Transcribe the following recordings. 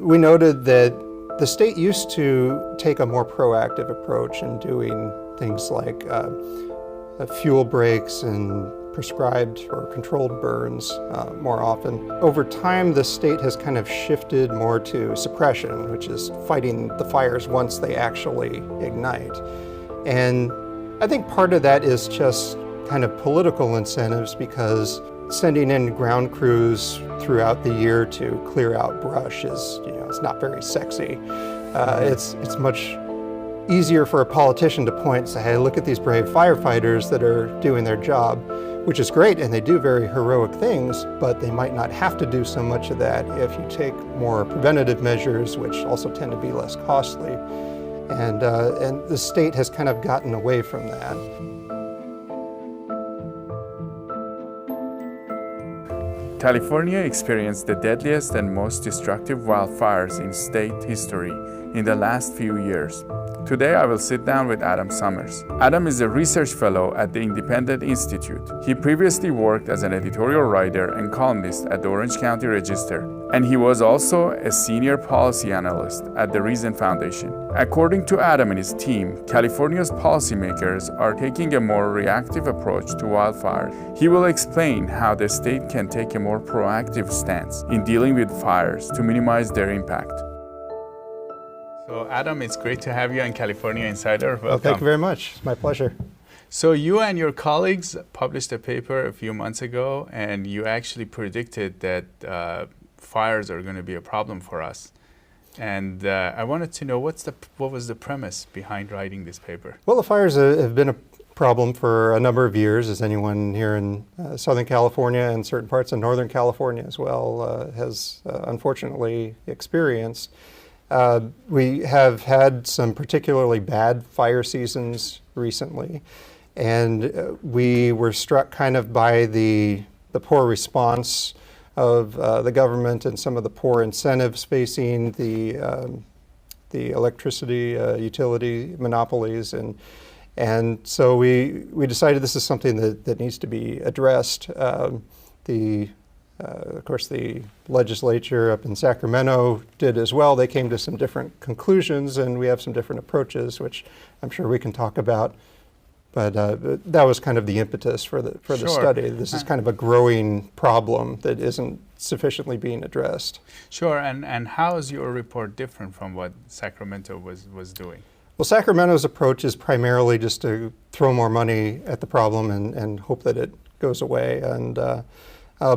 we noted that the state used to take a more proactive approach in doing things like fuel breaks and prescribed or controlled burns more often. Over time, the state has kind of shifted more to suppression, which is fighting the fires once they actually ignite. And I think part of that is just kind of political incentives, because sending in ground crews throughout the year to clear out brush is, it's not very sexy. It's much easier for a politician to point and say, hey, look at these brave firefighters that are doing their job, which is great, and they do very heroic things, but they might not have to do so much of that if you take more preventative measures, which also tend to be less costly. And the state has kind of gotten away from that. California experienced the deadliest and most destructive wildfires in state history in the last few years. Today I will sit down with Adam Summers. Adam is a research fellow at the Independent Institute. He previously worked as an editorial writer and columnist at the Orange County Register, and he was also a senior policy analyst at the Reason Foundation. According to Adam and his team, California's policymakers are taking a more reactive approach to wildfires. He will explain how the state can take a more proactive stance in dealing with fires to minimize their impact. So Adam, it's great to have you on California Insider. Welcome. Well, thank you very much. It's my pleasure. So you and your colleagues published a paper a few months ago, and you actually predicted that fires are going to be a problem for us. And I wanted to know what was the premise behind writing this paper? Well, the fires have been a problem for a number of years, as anyone here in Southern California and certain parts of Northern California as well has unfortunately experienced. We have had some particularly bad fire seasons recently, and we were struck kind of by the poor response of the government and some of the poor incentives facing the electricity utility monopolies, and so we decided this is something that needs to be addressed. Of course, the legislature up in Sacramento did as well. They came to some different conclusions, and we have some different approaches, which I'm sure we can talk about. But that was kind of the impetus for the study. This is kind of a growing problem that isn't sufficiently being addressed. Sure, and how is your report different from what Sacramento was doing? Well, Sacramento's approach is primarily just to throw more money at the problem and hope that it goes away, and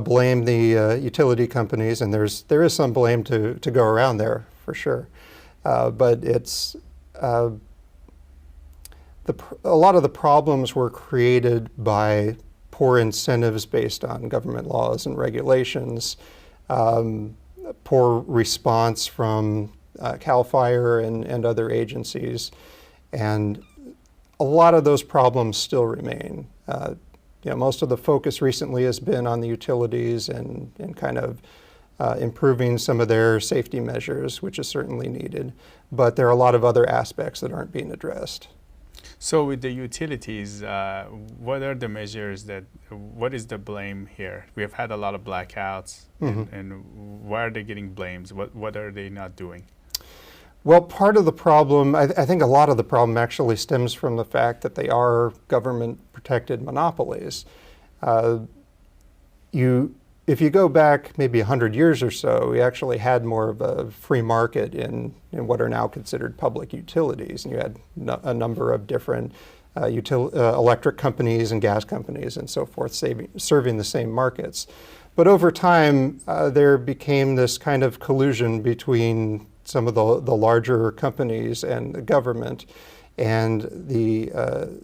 blame the utility companies, and there is some blame to go around there for sure, but it's a lot of the problems were created by poor incentives based on government laws and regulations, poor response from CAL FIRE and other agencies, and a lot of those problems still remain. Most of the focus recently has been on the utilities and kind of improving some of their safety measures, which is certainly needed. But there are a lot of other aspects that aren't being addressed. So with the utilities, what are the measures what is the blame here? We have had a lot of blackouts, and why are they getting blames? What are they not doing? Well, part of the problem, I think a lot of the problem actually stems from the fact that they are government-protected monopolies. If you go back maybe 100 years or so, we actually had more of a free market in what are now considered public utilities. And you had a number of different electric companies and gas companies and so forth serving the same markets. But over time, there became this kind of collusion between some of the larger companies and the government, and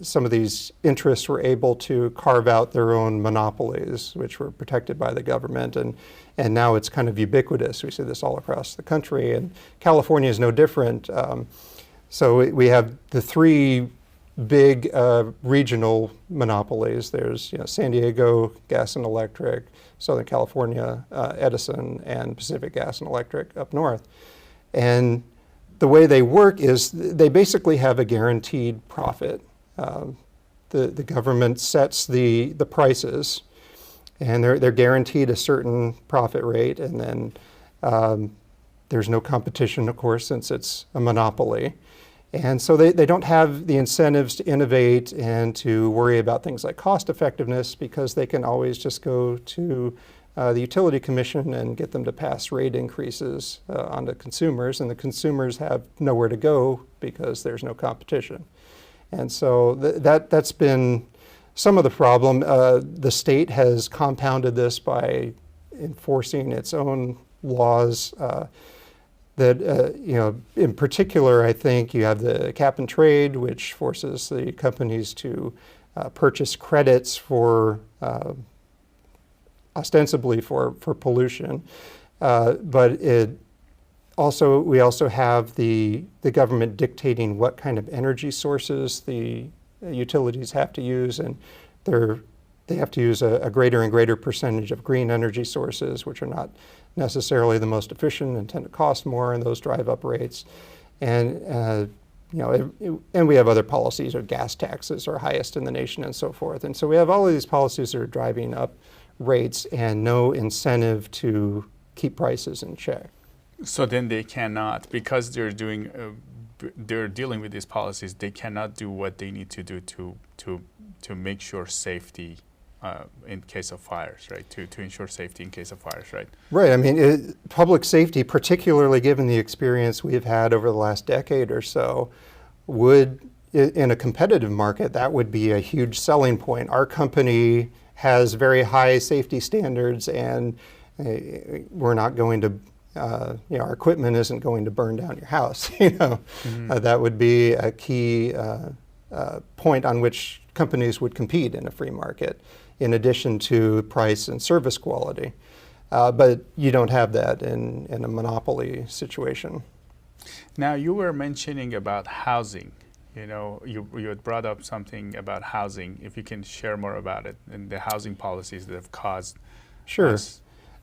some of these interests were able to carve out their own monopolies, which were protected by the government, and now it's kind of ubiquitous. We see this all across the country, and California is no different. So we have the three big regional monopolies. There's San Diego Gas and Electric, Southern California Edison, and Pacific Gas and Electric up north. And the way they work is they basically have a guaranteed profit. The government sets the prices, and they're guaranteed a certain profit rate, and then There's no competition, of course, since it's a monopoly. And so they don't have the incentives to innovate and to worry about things like cost effectiveness, because they can always just go to the Utility Commission and get them to pass rate increases on the consumers, and the consumers have nowhere to go because there's no competition. And so that's been some of the problem. The state has compounded this by enforcing its own laws that, in particular, I think you have the cap and trade, which forces the companies to purchase credits for ostensibly for pollution, but we also have the government dictating what kind of energy sources the utilities have to use, and they have to use a greater and greater percentage of green energy sources, which are not necessarily the most efficient and tend to cost more, and those drive up rates. And and we have other policies, or gas taxes are highest in the nation, and so forth. And so we have all of these policies that are driving up rates and no incentive to keep prices in check. So then they cannot, because they're dealing with these policies, they cannot do what they need to do to make sure safety in case of fires, right? To ensure safety in case of fires, right? Right. I mean, public safety, particularly given the experience we've had over the last decade or so, would, in a competitive market, that would be a huge selling point. Our company has very high safety standards, and we're not going to, our equipment isn't going to burn down your house. That would be a key point on which companies would compete in a free market, in addition to price and service quality. But you don't have that in a monopoly situation. Now, you were mentioning about housing. You had brought up something about housing. If you can share more about it and the housing policies that have caused. Sure.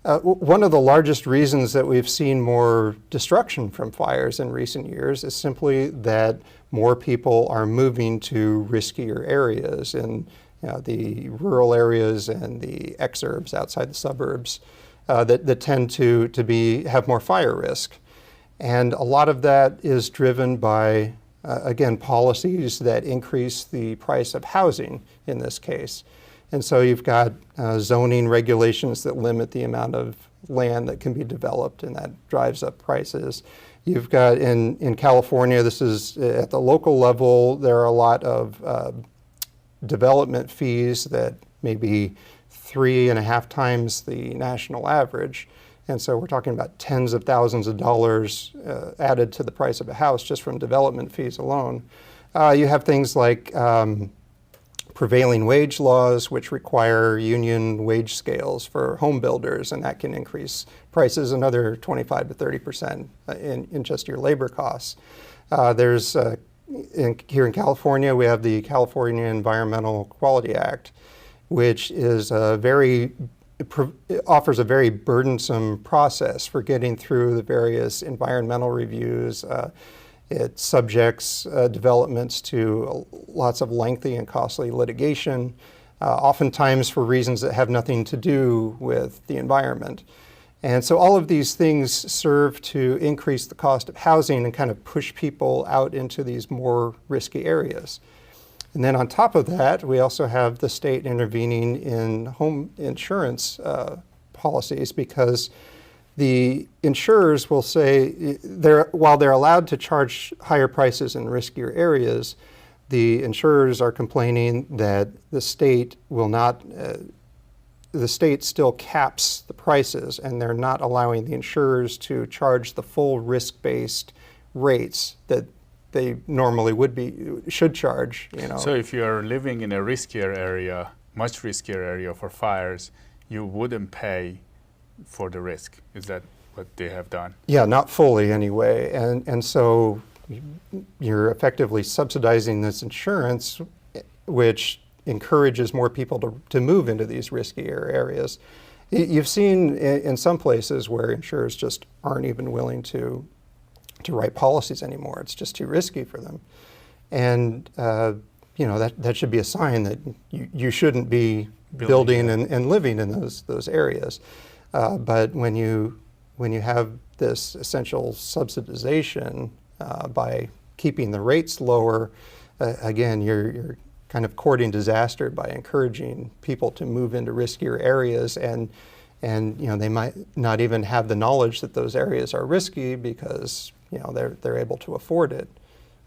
One of the largest reasons that we've seen more destruction from fires in recent years is simply that more people are moving to riskier areas in the rural areas and the exurbs outside the suburbs that tend to have more fire risk. And a lot of that is driven by again, policies that increase the price of housing in this case. And so you've got zoning regulations that limit the amount of land that can be developed, and that drives up prices. You've got in California, this is at the local level, there are a lot of development fees that may be 3.5 times the national average. And so we're talking about tens of thousands of dollars added to the price of a house just from development fees alone. You have things like prevailing wage laws, which require union wage scales for home builders, and that can increase prices another 25 to 30% in just your labor costs. Here in California, we have the California Environmental Quality Act, which is it offers a very burdensome process for getting through the various environmental reviews. It subjects developments to lots of lengthy and costly litigation, oftentimes for reasons that have nothing to do with the environment. And so all of these things serve to increase the cost of housing and kind of push people out into these more risky areas. And then on top of that, we also have the state intervening in home insurance policies, because the insurers will say, while they're allowed to charge higher prices in riskier areas, the insurers are complaining that the state will not, the state still caps the prices, and they're not allowing the insurers to charge the full risk-based rates that they normally should charge. So if you're living in a riskier area, much riskier area for fires, you wouldn't pay for the risk. Is that what they have done? Yeah, not fully anyway. And so you're effectively subsidizing this insurance, which encourages more people to move into these riskier areas. You've seen in some places where insurers just aren't even willing to write policies anymore. It's just too risky for them. And that should be a sign that you shouldn't be building and living in those areas. But when you when you have this essential subsidization by keeping the rates lower, again, you're kind of courting disaster by encouraging people to move into riskier areas, and they might not even have the knowledge that those areas are risky because they're able to afford it.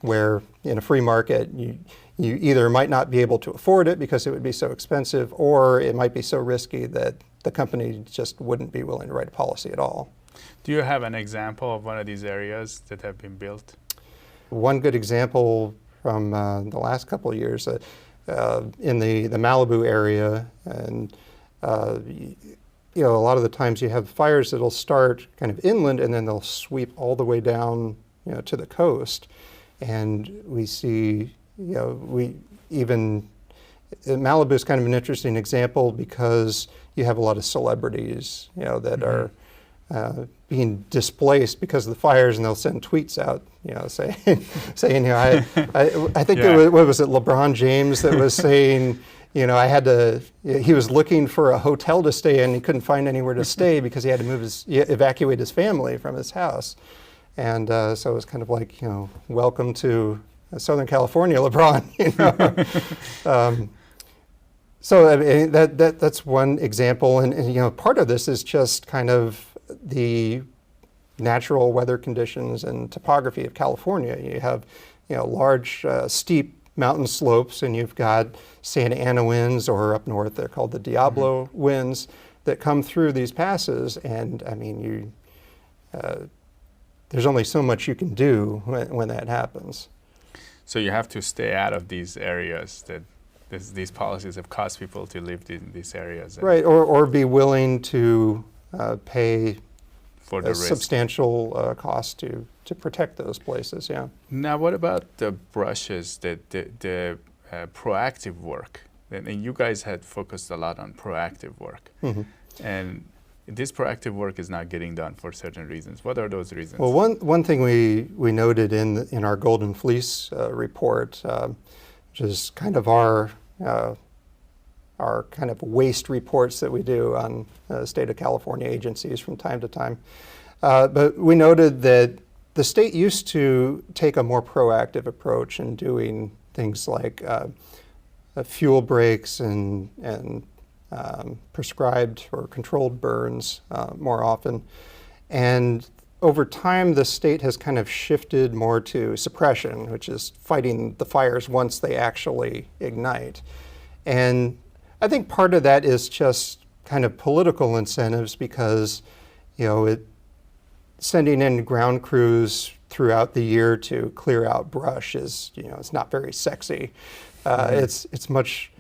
Where in a free market, you either might not be able to afford it because it would be so expensive, or it might be so risky that the company just wouldn't be willing to write a policy at all. Do you have an example of one of these areas that have been built? One good example from the last couple of years in the Malibu area, and a lot of the times you have fires that'll start kind of inland and then they'll sweep all the way down to the coast. And we see, Malibu is kind of an interesting example because you have a lot of celebrities, that are being displaced because of the fires, and they'll send tweets out, saying, I think it was, what was it, LeBron James that was saying, he was looking for a hotel to stay in, he couldn't find anywhere to stay because he had to evacuate his family from his house. And so it was kind of like, welcome to Southern California, LeBron. So I mean, that's one example, and part of this is just kind of the natural weather conditions and topography of California. You have large, steep mountain slopes, and you've got Santa Ana winds, or up north they're called the Diablo winds, that come through these passes, and I mean there's only so much you can do when that happens. So you have to stay out of these areas that these policies have caused people to live in these areas. Right, or be willing to pay for the substantial cost to protect those places, yeah. Now, what about the brushes, the proactive work? And you guys had focused a lot on proactive work. Mm-hmm. And this proactive work is not getting done for certain reasons. What are those reasons? Well, one thing we noted in our Golden Fleece report, which is kind of our kind of waste reports that we do on state of California agencies from time to time. But we noted that the state used to take a more proactive approach in doing things like fuel breaks and prescribed or controlled burns more often. And over time, the state has kind of shifted more to suppression, which is fighting the fires once they actually ignite. And I think part of that is just kind of political incentives because, sending in ground crews throughout the year to clear out brush is, it's not very sexy. It's much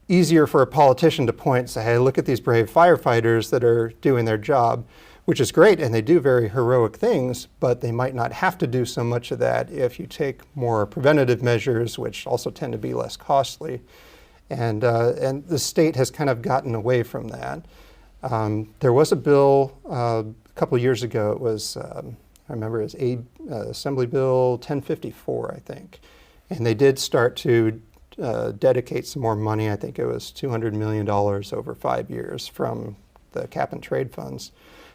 easier for a politician to point and say, hey, look at these brave firefighters that are doing their job, which is great, and they do very heroic things, but they might not have to do so much of that if you take more preventative measures, which also tend to be less costly. And the state has kind of gotten away from that. There was a bill a couple of years ago. It was, I remember it was Assembly Bill 1054, I think. And they did start to dedicate some more money. I think it was $200 million over 5 years from the cap and trade funds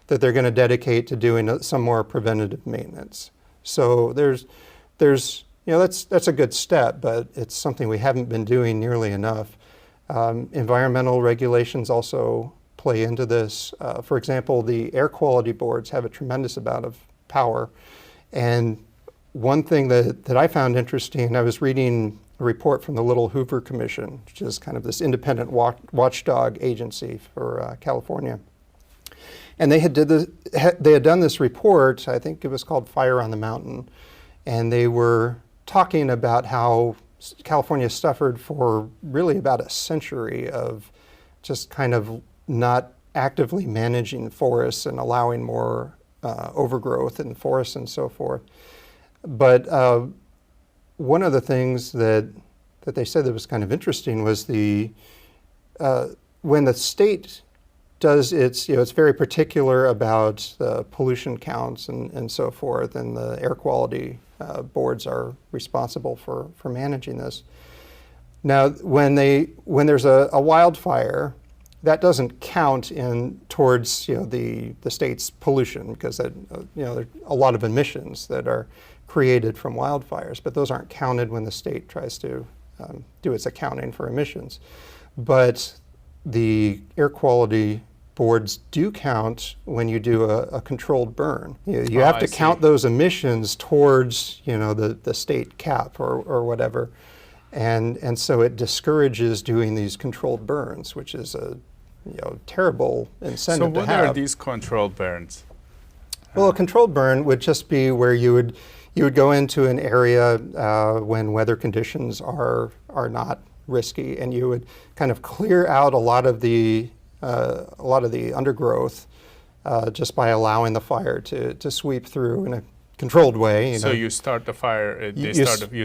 that they're going to dedicate to doing some more preventative maintenance. So there's that's a good step, but it's something we haven't been doing nearly enough. Environmental regulations also play into this. For example, the air quality boards have a tremendous amount of power. And one thing that I found interesting, I was reading a report from the Little Hoover Commission, which is kind of this independent watchdog agency for California. And they had done this report, I think it was called Fire on the Mountain, and they were talking about how California suffered for really about a century of just kind of not actively managing forests and allowing more overgrowth in the forests and so forth. But one of the things that they said that was kind of interesting was when the state does its, it's very particular about the pollution counts and so forth, and the air quality boards are responsible for managing this. Now, when there's a wildfire, that doesn't count in towards the state's pollution, because that there are a lot of emissions that are created from wildfires, but those aren't counted when the state tries to do its accounting for emissions. But the air quality boards do count when you do a controlled burn. You have to count those emissions towards the state cap or whatever, and so it discourages doing these controlled burns, which is a terrible incentive to have. So what are these controlled burns? Well, a controlled burn would just be where you would go into an area when weather conditions are not risky, and you would kind of clear out a lot of the undergrowth just by allowing the fire to sweep through in a controlled way. So you start the fire. You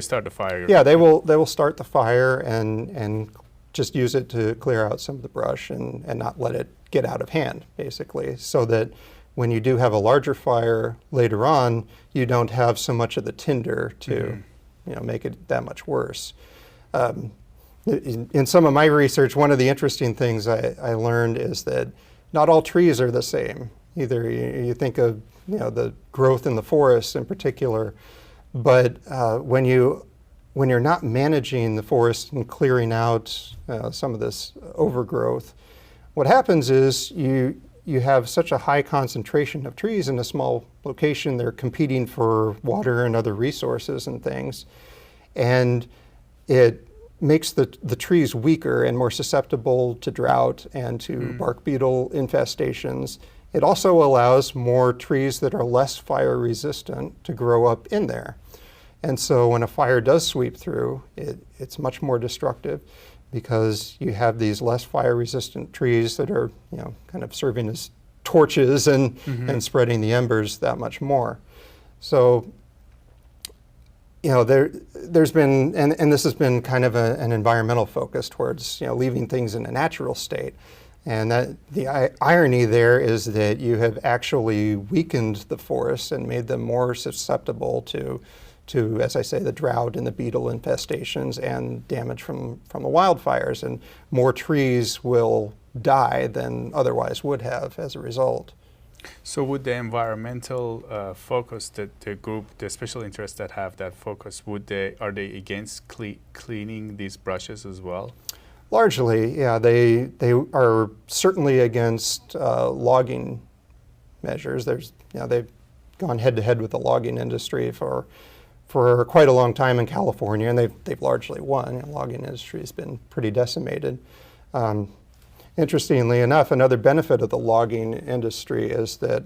start the fire. Yeah, they will start the fire and just use it to clear out some of the brush and not let it get out of hand, basically, so that when you do have a larger fire later on, you don't have so much of the tinder to make it that much worse. In some of my research, one of the interesting things I learned is that not all trees are the same. Either you think of the growth in the forest in particular, but when you're not managing the forest and clearing out some of this overgrowth, what happens is you have such a high concentration of trees in a small location. They're competing for water and other resources and things, and it makes the trees weaker and more susceptible to drought and to bark beetle infestations. It also allows more trees that are less fire resistant to grow up in there. And so when a fire does sweep through, it's much more destructive, because you have these less fire resistant trees that are kind of serving as torches and spreading the embers that much more. So there's been, and this has been kind of an environmental focus towards leaving things in a natural state. And that the irony there is that you have actually weakened the forests and made them more susceptible to, as I say, the drought and the beetle infestations and damage from the wildfires, and more trees will die than otherwise would have as a result. So would the environmental focus, the group, the special interests that have that focus, are they against cleaning these brushes as well? Largely, yeah. They are certainly against logging measures. They've gone head to head with the logging industry for quite a long time in California, and they've largely won. The logging industry has been pretty decimated. Interestingly enough, another benefit of the logging industry is that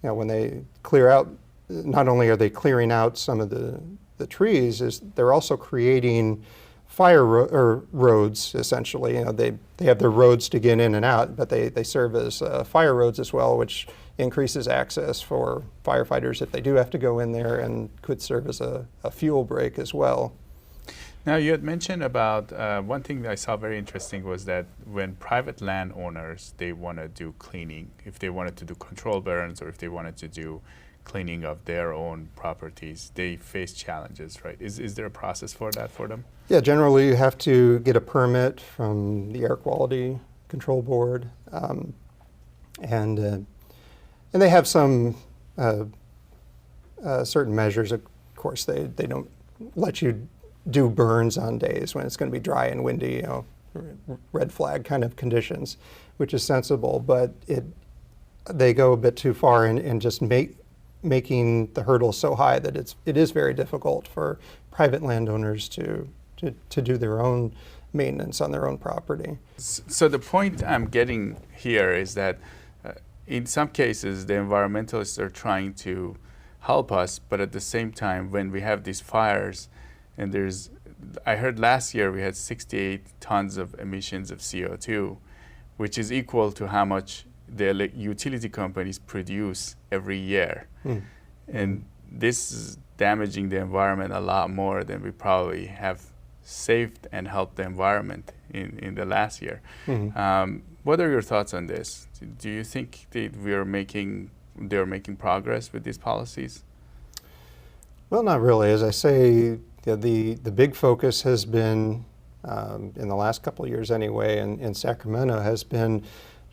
when they clear out, not only are they clearing out some of the trees, is they're also creating fire roads, essentially. They have their roads to get in and out, but they serve as fire roads as well, which increases access for firefighters if they do have to go in there, and could serve as a fuel break as well. Now, you had mentioned about one thing that I saw very interesting was that when private landowners, they want to do cleaning, if they wanted to do control burns or if they wanted to do cleaning of their own properties, they face challenges, right? Is there a process for that for them? Yeah, generally you have to get a permit from the Air Quality Control Board, and they have some certain measures. Of course, they don't let you do burns on days when it's going to be dry and windy, red flag kind of conditions, which is sensible. But they go a bit too far in just making the hurdle so high that it is very difficult for private landowners to do their own maintenance on their own property. So the point I'm getting here is that in some cases the environmentalists are trying to help us, but at the same time, when we have these fires, and I heard last year we had 68 tons of emissions of CO2, which is equal to how much the utility companies produce every year. And this is damaging the environment a lot more than we probably have saved and helped the environment in the last year. What are your thoughts on this? Do you think that they're making progress with these policies? Well, not really. As I say, the big focus has been in the last couple of years anyway, in Sacramento has been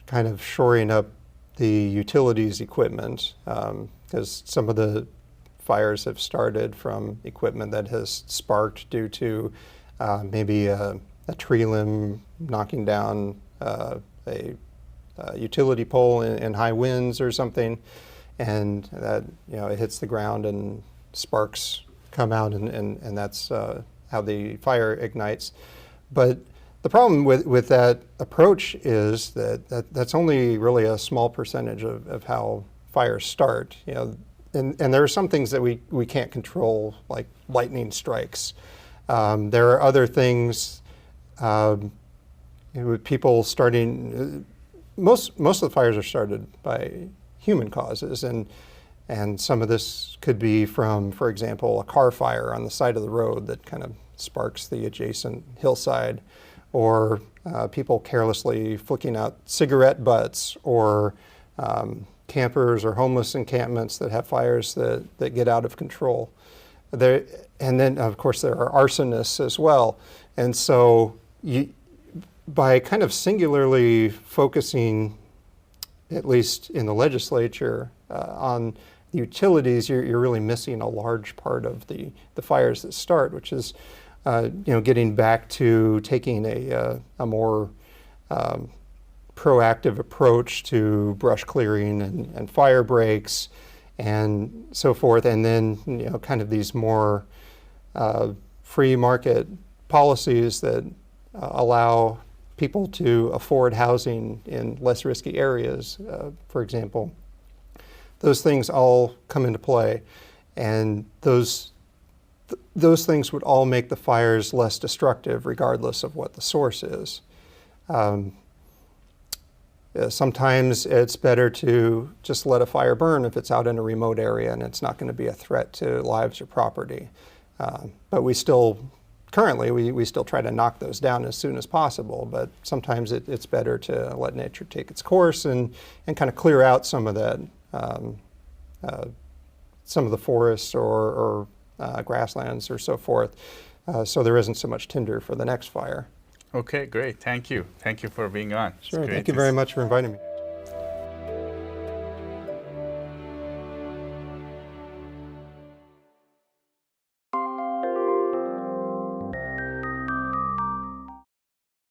kind of shoring up the utilities equipment, because some of the fires have started from equipment that has sparked due to maybe a tree limb knocking down a utility pole in high winds or something, and that, you know, it hits the ground and sparks come out, and that's how the fire ignites. But the problem with that approach is that's only really a small percentage of how fires start. You know, and there are some things that we can't control, like lightning strikes. There are other things, with people starting. Most of the fires are started by human causes, and some of this could be from, for example, a car fire on the side of the road that kind of sparks the adjacent hillside, or people carelessly flicking out cigarette butts, or campers or homeless encampments that have fires that get out of control. And then, of course, there are arsonists as well. And so by kind of singularly focusing, at least in the legislature, on the utilities, you're really missing a large part of the fires that start, which is getting back to taking a more proactive approach to brush clearing and fire breaks and so forth, and then kind of these more free market policies that allow people to afford housing in less risky areas, for example. Those things all come into play, and those things would all make the fires less destructive regardless of what the source is. Sometimes it's better to just let a fire burn if it's out in a remote area and it's not going to be a threat to lives or property. But we still try to knock those down as soon as possible, but sometimes it's better to let nature take its course and kind of clear out some of that, some of the forests or grasslands or so forth, so there isn't so much tinder for the next fire. Okay, great. Thank you. Thank you for being on. Sure. Thank you very much for inviting me.